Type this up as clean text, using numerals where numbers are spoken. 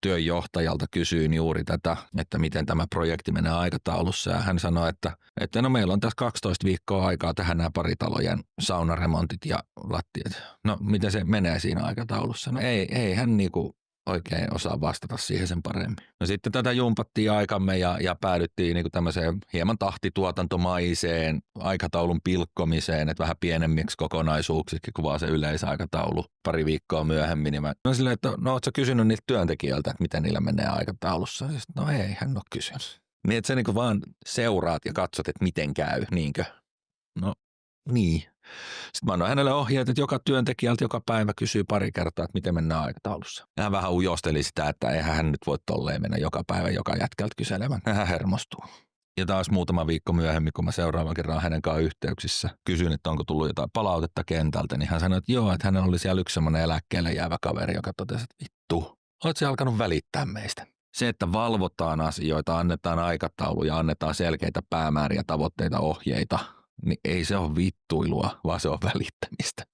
työnjohtajalta kysyin juuri tätä, että miten tämä projekti menee aikataulussa. Ja hän sanoi, että no meillä on tässä 12 viikkoa aikaa tehdä nämä paritalojen saunaremontit ja lattiat. No miten se menee siinä aikataulussa? No ei hän niinku oikein osaa vastata siihen sen paremmin. No sitten tätä jumpattiin aikamme ja päädyttiin niinku tämmöiseen hieman tahtituotantomaiseen aikataulun pilkkomiseen, että vähän pienemmiksi kokonaisuuksiksi kuin vaan se yleisaikataulu pari viikkoa myöhemmin. Ja mä silleen, että no ootko sä kysynyt niiltä työntekijöiltä, että miten niillä menee aikataulussa? Ja sit, no ei, hän ole kysynyt. Niin, että sä niinku vaan seuraat ja katsot, että miten käy, niinkö? No niin. Sitten mä annoin hänelle ohjeet, että joka työntekijältä joka päivä kysyy pari kertaa, että miten mennään aikataulussa. Hän vähän ujosteli sitä, että eihän hän nyt voi tolleen mennä joka päivä joka jätkältä kyselemään. Hän hermostuu. Ja taas muutama viikko myöhemmin, kun mä seuraavan kerran hänen kanssa yhteyksissä kysyin, että onko tullut jotain palautetta kentältä, niin hän sanoi, että joo, että hänellä oli siellä yksi semmoinen eläkkeelle jäävä kaveri, joka totesi, että vittu, oot sä alkanut välittää meistä. Se, että valvotaan asioita, annetaan aikatauluja, annetaan selkeitä päämääriä, tavoitteita, ohjeita, niin ei se ole vittuilua, vaan se on välittämistä.